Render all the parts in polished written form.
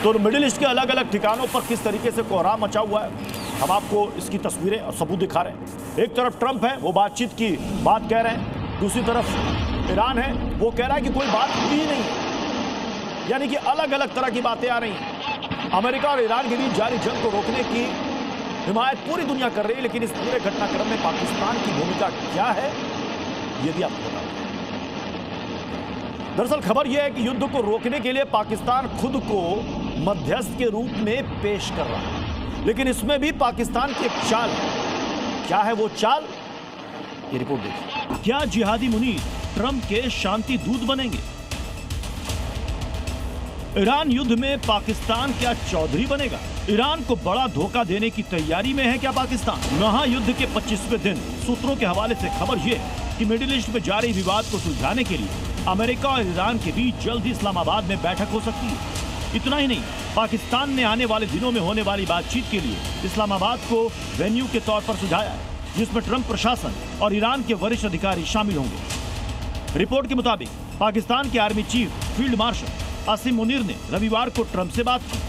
तो middle east के अलग अलग ठिकानों पर किस तरीके से कोहराम मचा हुआ है, हम आपको इसकी तस्वीरें और सबूत दिखा रहे हैं। एक तरफ ट्रंप है, वो बातचीत की बात कह रहे हैं, दूसरी तरफ ईरान है, वो कह रहा है कि कोई बात की ही नहीं है। यानी कि अलग अलग तरह की बातें आ रही हैं। अमेरिका और ईरान के बीच जारी जंग को रोकने की हिमायत पूरी दुनिया कर रही है, लेकिन इस पूरे घटनाक्रम में पाकिस्तान की भूमिका क्या है, ये भी आपको बता दें। दरअसल खबर यह है कि युद्ध को रोकने के लिए पाकिस्तान खुद को मध्यस्थ के रूप में पेश कर रहा है, लेकिन इसमें भी पाकिस्तान की एक चाल है। क्या है वो चाल, ये रिपोर्ट देखिए। क्या जिहादी मुनीर ट्रंप के शांति दूत बनेंगे? ईरान युद्ध में पाकिस्तान क्या चौधरी बनेगा? ईरान को बड़ा धोखा देने की तैयारी में है क्या पाकिस्तान? महायुद्ध के 25वें दिन सूत्रों के हवाले से खबर यह है कि मिडिल ईस्ट में जारी विवाद को सुलझाने के लिए अमेरिका और ईरान के बीच जल्द ही इस्लामाबाद में बैठक हो सकती है। इतना ही नहीं, पाकिस्तान ने आने वाले दिनों में होने वाली बातचीत के लिए इस्लामाबाद को वेन्यू के तौर पर सुझाया है, जिसमें ट्रंप प्रशासन और ईरान के वरिष्ठ अधिकारी शामिल होंगे। रिपोर्ट के मुताबिक पाकिस्तान के army chief field marshal Asim Munir ने रविवार को ट्रंप से बात की,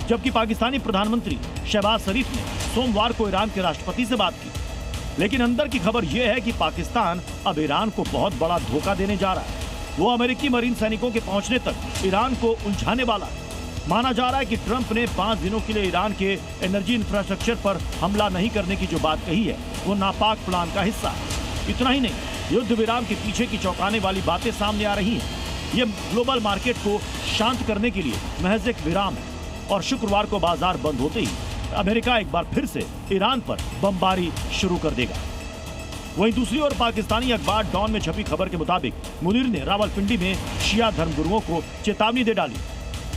जबकि पाकिस्तानी प्रधानमंत्री शहबाज शरीफ ने सोमवार को ईरान के राष्ट्रपति से बात की। लेकिन अंदर की खबर यह है कि पाकिस्तान अब ईरान को बहुत बड़ा धोखा देने जा रहा है। वो अमेरिकी मरीन सैनिकों के पहुंचने तक ईरान को उलझाने वाला है। माना जा रहा है कि ट्रंप ने 5 दिनों के लिए ईरान के एनर्जी इंफ्रास्ट्रक्चर पर हमला नहीं करने की जो बात कही है, वो नापाक प्लान का हिस्सा है। इतना ही नहीं, युद्ध विराम के पीछे की चौंकाने वाली बातें सामने आ रही हैं। ये ग्लोबल मार्केट को शांत करने के लिए महज एक विराम है, और शुक्रवार को बाजार बंद होते ही अमेरिका एक बार फिर से ईरान पर बमबारी शुरू कर देगा। वहीं दूसरी ओर पाकिस्तानी अखबार डॉन में छपी खबर के मुताबिक मुनीर ने रावलपिंडी में शिया धर्मगुरुओं को चेतावनी दे डाली।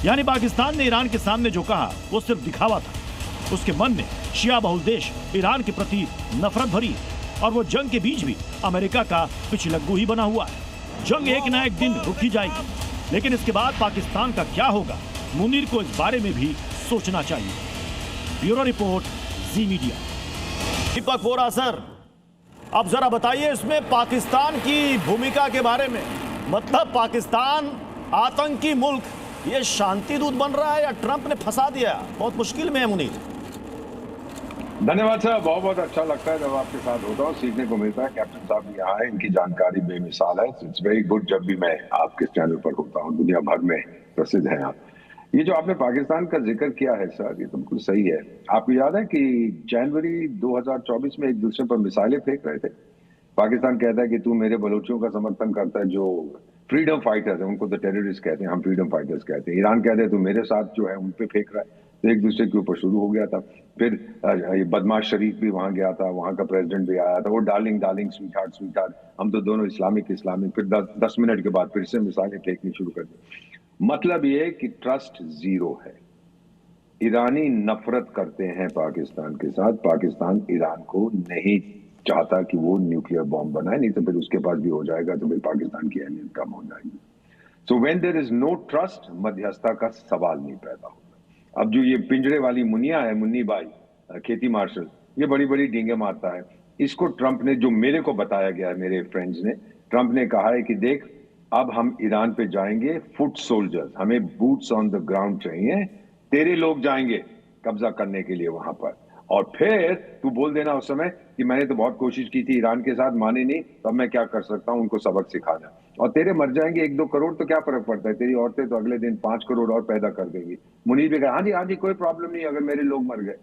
यानी पाकिस्तान ने ईरान के सामने जो कहा वो सिर्फ दिखावा था। उसके मन में शिया बहुल देश ईरान के प्रति नफरत भरी है, और वो जंग के बीच भी अमेरिका का पिछलग्गू ही बना हुआ है। जंग एक ना एक दिन रुक ही जाएगी, लेकिन इसके बाद पाकिस्तान का क्या होगा, मुनीर को इस बारे में भी सोचना चाहिए। ब्यूरो रिपोर्ट, जी मीडिया। दीपक वोरा सर, अब जरा बताइए इसमें पाकिस्तान की भूमिका के बारे में। मतलब पाकिस्तान आतंकी मुल्क, ये शांति दूत बन रहा है या ट्रंप ने फंसा दिया? बहुत मुश्किल में है मुनीर। धन्यवाद साहब, बहुत बहुत अच्छा लगता है जब आपके साथ होता हूँ, सीखने को मिलता है। कैप्टन साहब भी यहाँ है, इनकी जानकारी बेमिसाल है। इट्स वेरी गुड जब भी मैं आपके चैनल पर होता हूँ, दुनिया भर में प्रसिद्ध है आप। ये जो आपने पाकिस्तान का जिक्र किया है सर, ये तो बिल्कुल सही है। आपको याद है कि जनवरी 2024 में एक दूसरे पर मिसाइलें फेंक रहे थे। पाकिस्तान कहता है कि तू मेरे बलोचियों का समर्थन करता है जो फ्रीडम फाइटर्स है, उनको तो टेररिस्ट कहते हैं, हम फ्रीडम फाइटर्स कहते हैं। ईरान कहते हैं तू मेरे साथ जो है उन पे फेंक रहा है। तो एक दूसरे के ऊपर शुरू हो गया था। फिर ये बदमाश शरीफ भी वहां गया था, वहां का प्रेसिडेंट भी आया था, वो डार्लिंग डार्लिंग स्वीट हार्ट हम तो दोनों इस्लामिक। फिर 10 मिनट के बाद फिर से मिसाइलें फेंकनी शुरू कर दी। मतलब ये कि ट्रस्ट जीरो है। ईरानी नफरत करते हैं पाकिस्तान के साथ। पाकिस्तान ईरान को नहीं चाहता कि वो न्यूक्लियर बॉम्ब बनाए, नहीं तो फिर उसके पास भी हो जाएगा तो फिर पाकिस्तान की अहमियत कम हो जाएगी। So when there is no trust, मध्यस्थता का सवाल नहीं पैदा होता। अब जो ये पिंजरे वाली मुनिया है, मुन्नी बाई खेती मार्शल, ये बड़ी बड़ी डींगे मारता है। इसको ट्रंप ने, जो मेरे को बताया गया है मेरे फ्रेंड्स ने, ट्रंप ने कहा है कि देख अब हम ईरान पे जाएंगे फुट सोल्जर्स, हमें बूट्स ऑन द ग्राउंड चाहिए, तेरे लोग जाएंगे कब्जा करने के लिए वहां पर। और फिर तू बोल देना उस समय कि मैंने तो बहुत कोशिश की थी ईरान के साथ, माने नहीं, तो अब मैं क्या कर सकता हूं, उनको सबक सिखाना। और तेरे मर जाएंगे 1-2 करोड़ तो क्या फर्क पड़ता है, तेरी औरतें तो अगले दिन 5 करोड़ और पैदा कर देंगी। मुनीर भी कहा हाँ जी कोई प्रॉब्लम नहीं अगर मेरे लोग मर गए।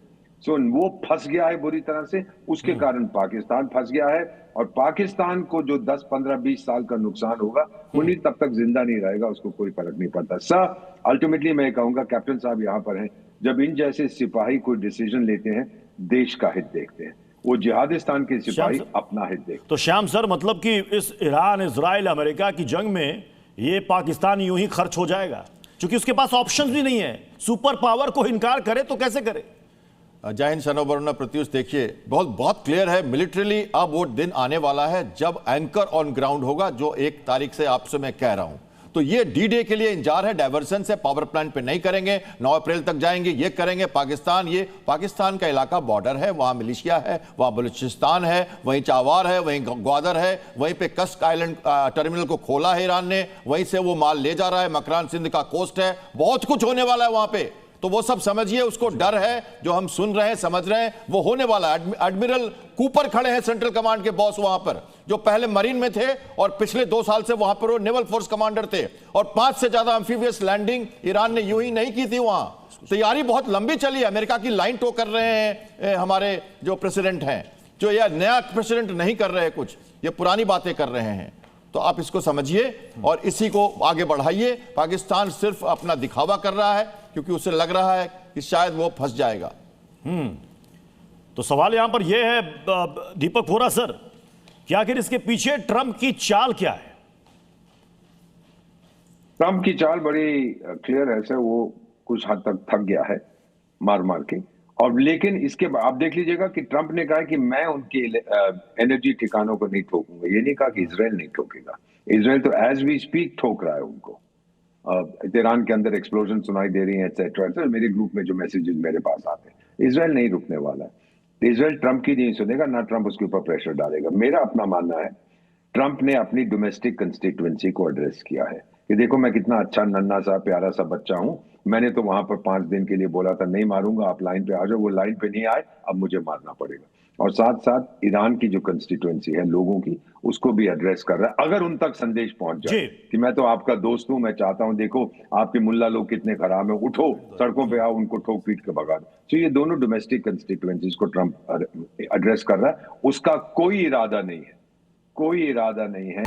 सो वो फंस गया है बुरी तरह से, उसके कारण पाकिस्तान फंस गया है। और पाकिस्तान को जो 10, 15, 20 साल का नुकसान होगा, मुनीर तब तक जिंदा नहीं रहेगा, उसको कोई फर्क नहीं पड़ता। सर अल्टीमेटली मैं कहूंगा, कैप्टन साहब यहाँ पर हैं, जब इन जैसे सिपाही कोई डिसीजन लेते हैं, देश का हित देखते हैं। वो जिहादिस्तान के सिपाही अपना हित देखते। तो श्याम सर, मतलब कि इस ईरान, इजराइल, अमेरिका की जंग में ये पाकिस्तान यूं ही खर्च हो जाएगा, क्योंकि उसके पास ऑप्शन भी नहीं है। सुपर पावर को इनकार करे तो कैसे करे? जय हिंद सनोवरुण प्रत्युष, देखिए बहुत क्लियर है मिलिट्रीली। अब वो दिन आने वाला है जब एंकर ऑन ग्राउंड होगा, जो 1 तारीख से आपसे मैं कह रहा हूं। तो ये डी-डे के लिए इंतजार है। डायवर्सन से पावर प्लांट पे नहीं करेंगे, 9 अप्रैल तक जाएंगे, ये करेंगे। पाकिस्तान, ये पाकिस्तान का इलाका बॉर्डर है, वहां मिलिशिया है, वहां बलूचिस्तान है, वहीं चावार है, वहीं ग्वादर है, वहीं पे कस्क आइलैंड टर्मिनल को खोला है ईरान ने, वहीं से वो माल ले जा रहा है। मकरान सिंध का कोस्ट है, बहुत कुछ होने वाला है वहां पे। तो वो सब समझिए, उसको डर है, जो हम सुन रहे हैं समझ रहे हैं वो होने वाला है। एडमिरल कूपर खड़े हैं सेंट्रल कमांड के बॉस वहां पर, जो पहले मरीन में थे और पिछले 2 साल से वहां पर वो नेवल फोर्स कमांडर थे, और 5 से ज्यादा एम्फीबियस लैंडिंग ईरान ने यूं ही नहीं की थी। वहां तैयारी बहुत लंबी चली है। अमेरिका की लाइन टो कर रहे हैं हमारे जो प्रेसिडेंट हैं, जो यह नया प्रेसिडेंट नहीं कर रहे कुछ, ये पुरानी बातें कर रहे हैं। तो आप इसको समझिए और इसी को आगे बढ़ाइए। पाकिस्तान सिर्फ अपना दिखावा कर रहा है क्योंकि उसे लग रहा है कि शायद वो फंस जाएगा। तो सवाल यहां पर यह है दीपक वोरा सर, कि आखिर इसके पीछे ट्रंप की चाल क्या है? ट्रंप की चाल बड़ी क्लियर है सर, वो कुछ हद तक थक गया है मार मार के। और लेकिन इसके आप देख लीजिएगा कि ट्रंप ने कहा कि मैं उनके एनर्जी ठिकानों को नहीं ठोकूंगा। ये नहीं कहा कि इजराइल नहीं ठोकेगा। इजराइल तो एज वी स्पीक ठोक रहा है उनको। ईरान के अंदर एक्सप्लोजन सुनाई दे रही है एक्सेट्रा। मेरे ग्रुप में जो मैसेजेस मेरे पास आते हैं, इजराइल नहीं रुकने वाला है। इजराइल ट्रंप की नहीं सुनेगा, ना ट्रंप उसके ऊपर प्रेशर डालेगा। मेरा अपना मानना है ट्रंप ने अपनी डोमेस्टिक कंस्टिट्यूएंसी को एड्रेस किया है कि देखो मैं कितना अच्छा नन्हा सा प्यारा सा बच्चा हूं। मैंने तो वहां पर 5 दिन के लिए बोला था नहीं मारूंगा, आप लाइन पे आ जाओ। वो लाइन पे नहीं आए, अब मुझे मारना पड़ेगा। और साथ साथ ईरान की जो कंस्टिट्यूएंसी है लोगों की, उसको भी एड्रेस कर रहा है। अगर उन तक संदेश पहुंच जाए कि मैं तो आपका दोस्त हूं, मैं चाहता हूं देखो आपके मुल्ला लोग कितने खराब है, उठो सड़कों पे आओ, उनको ठोक पीट के भगा दो। तो ये दोनों डोमेस्टिक कंस्टिट्यूएंसीज को ट्रंप एड्रेस कर रहा है। उसका कोई इरादा नहीं है, कोई इरादा नहीं है